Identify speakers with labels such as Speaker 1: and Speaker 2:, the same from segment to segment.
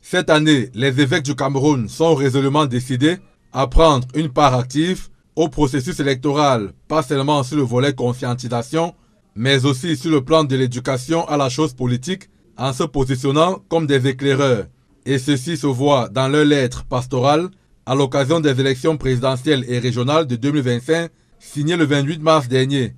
Speaker 1: Cette année, les évêques du Cameroun sont résolument décidés à prendre une part active au processus électoral, pas seulement sur le volet conscientisation, mais aussi sur le plan de l'éducation à la chose politique, en se positionnant comme des éclaireurs. Et ceci se voit dans leurs lettres pastorales à l'occasion des élections présidentielles et régionales de 2025, signées le 28 mars dernier.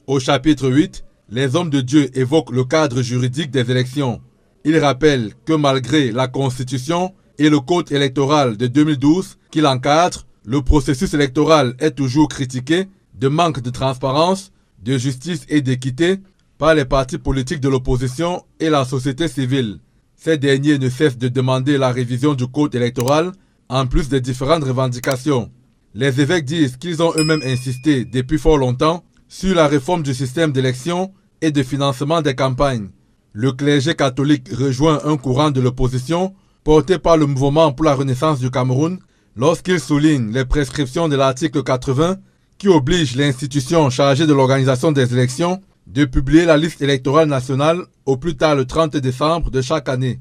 Speaker 1: Au chapitre 8, les hommes de Dieu évoquent le cadre juridique des élections. Ils rappellent que malgré la Constitution et le Code électoral de 2012 qui l'encadre, le processus électoral est toujours critiqué de manque de transparence, de justice et d'équité par les partis politiques de l'opposition et la société civile. Ces derniers ne cessent de demander la révision du Code électoral en plus des différentes revendications. Les évêques disent qu'ils ont eux-mêmes insisté depuis fort longtemps sur la réforme du système d'élection et de financement des campagnes. Le clergé catholique rejoint un courant de l'opposition porté par le Mouvement pour la Renaissance du Cameroun lorsqu'il souligne les prescriptions de l'article 80 qui oblige l'institution chargée de l'organisation des élections de publier la liste électorale nationale au plus tard le 30 décembre de chaque année.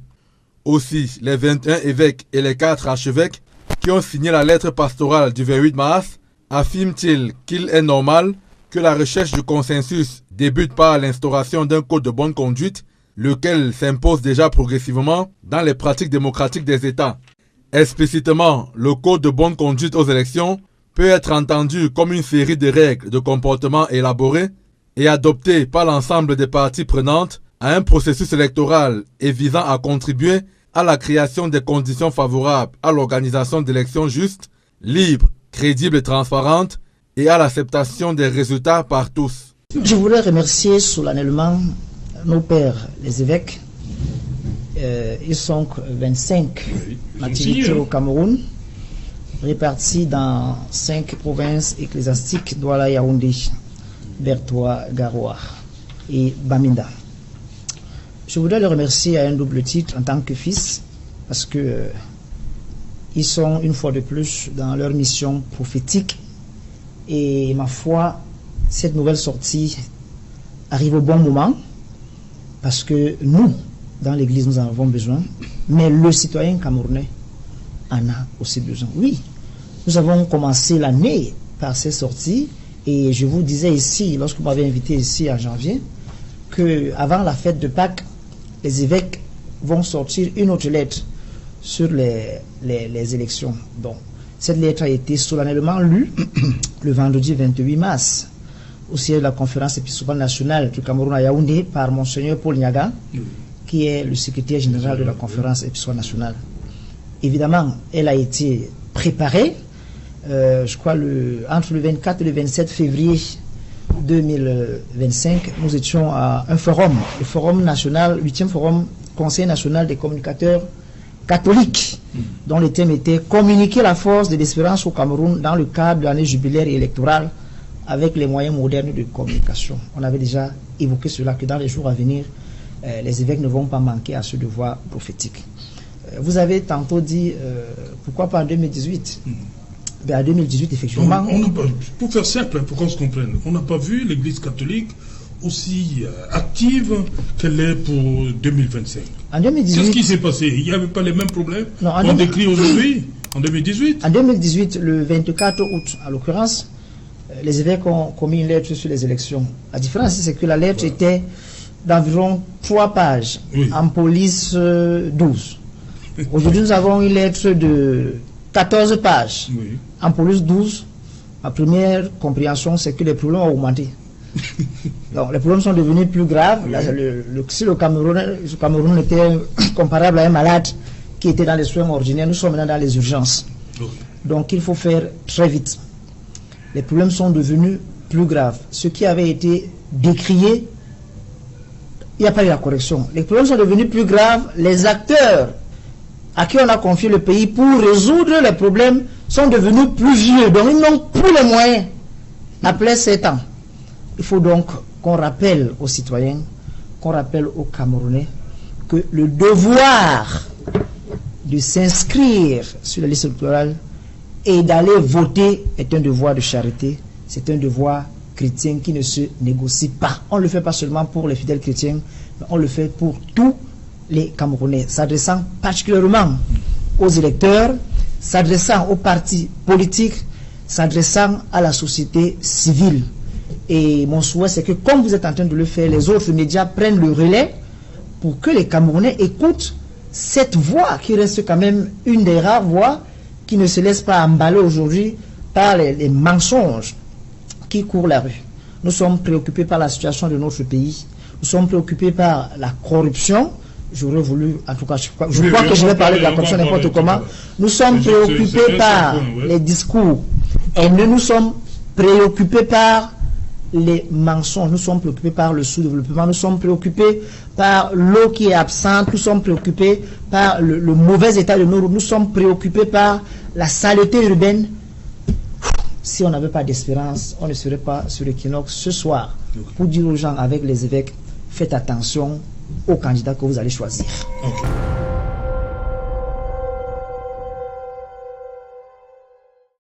Speaker 1: Aussi, les 21 évêques et les 4 archevêques qui ont signé la lettre pastorale du 28 mars affirment-ils qu'il est normal que la recherche du consensus débute par l'instauration d'un code de bonne conduite, lequel s'impose déjà progressivement dans les pratiques démocratiques des États. Explicitement, le code de bonne conduite aux élections peut être entendu comme une série de règles de comportement élaborées et adoptées par l'ensemble des parties prenantes à un processus électoral et visant à contribuer à la création des conditions favorables à l'organisation d'élections justes, libres, crédibles et transparentes et à l'acceptation des résultats par tous.
Speaker 2: Je voudrais remercier solennellement nos pères, les évêques. Ils sont 25 activités au Cameroun, répartis dans 5 provinces ecclésiastiques, Douala, Yaoundé, Bertoua, Garoua et Bamenda. Je voudrais les remercier à un double titre en tant que fils, parce que ils sont une fois de plus dans leur mission prophétique. Et ma foi, cette nouvelle sortie arrive au bon moment, parce que nous, dans l'Église, nous en avons besoin, mais le citoyen camerounais en a aussi besoin. Oui, nous avons commencé l'année par ces sorties, et je vous disais ici, lorsque vous m'avez invité ici en janvier, qu'avant la fête de Pâques, les évêques vont sortir une autre lettre sur les élections. Donc, cette lettre a été solennellement lue le vendredi 28 mars au siège de la conférence épiscopale nationale du Cameroun à Yaoundé par Monseigneur Paul Niaga, qui est le secrétaire général de la conférence épiscopale nationale. Évidemment, elle a été préparée, je crois, entre le 24 et le 27 février 2025, nous étions à un forum, le forum national, 8e forum Conseil national des communicateurs catholiques, dont le thème était communiquer la force de l'espérance au Cameroun dans le cadre de l'année jubilaire et électorale avec les moyens modernes de communication. On avait déjà évoqué cela, que dans les jours à venir, les évêques ne vont pas manquer à ce devoir prophétique. Vous avez tantôt dit, pourquoi pas en 2018 En 2018, effectivement.
Speaker 3: Pour faire simple, pour qu'on se comprenne, on n'a pas vu l'Église catholique aussi active qu'elle est pour 2025.
Speaker 2: En 2018,
Speaker 3: c'est ce qui s'est passé. Il n'y avait pas les mêmes problèmes qu'on décrit aujourd'hui, en 2018.
Speaker 2: En 2018, le 24 août, à l'occurrence, les évêques ont commis une lettre sur les élections. La différence, c'est que la lettre était d'environ 3 pages, en police 12. Aujourd'hui, nous avons une lettre de 14 pages, en police 12. Ma première compréhension, c'est que les problèmes ont augmenté. Donc, les problèmes sont devenus plus graves. Là, si le Cameroun était comparable à un malade qui était dans les soins ordinaires, nous sommes maintenant dans les urgences. Donc, il faut faire très vite. Les problèmes sont devenus plus graves. Ce qui avait été décrié, il n'y a pas eu la correction. Les problèmes sont devenus plus graves. Les acteurs à qui on a confié le pays pour résoudre les problèmes sont devenus plus vieux. Donc, ils n'ont plus les moyens après 7 ans. Il faut donc qu'on rappelle aux citoyens, qu'on rappelle aux Camerounais que le devoir de s'inscrire sur la liste électorale et d'aller voter est un devoir de charité, c'est un devoir chrétien qui ne se négocie pas. On ne le fait pas seulement pour les fidèles chrétiens, mais on le fait pour tous les Camerounais, s'adressant particulièrement aux électeurs, s'adressant aux partis politiques, s'adressant à la société civile. Et mon souhait, c'est que comme vous êtes en train de le faire, les autres médias prennent le relais pour que les Camerounais écoutent cette voix qui reste quand même une des rares voix qui ne se laisse pas emballer aujourd'hui par les mensonges qui courent la rue. Nous sommes préoccupés par la situation de notre pays. Nous sommes préoccupés par la corruption. J'aurais voulu, en tout cas, je crois que je vais parler de la corruption n'importe comment. Nous sommes préoccupés par les discours haineux. Nous sommes préoccupés par les mensonges. Nous sommes préoccupés par le sous-développement. Nous sommes préoccupés par l'eau qui est absente. Nous sommes préoccupés par le mauvais état de nos routes. Nous sommes préoccupés par la saleté urbaine. Si on n'avait pas d'espérance, on ne serait pas sur l'équinoxe ce soir pour dire aux gens avec les évêques, faites attention aux candidats que vous allez choisir.
Speaker 3: Okay.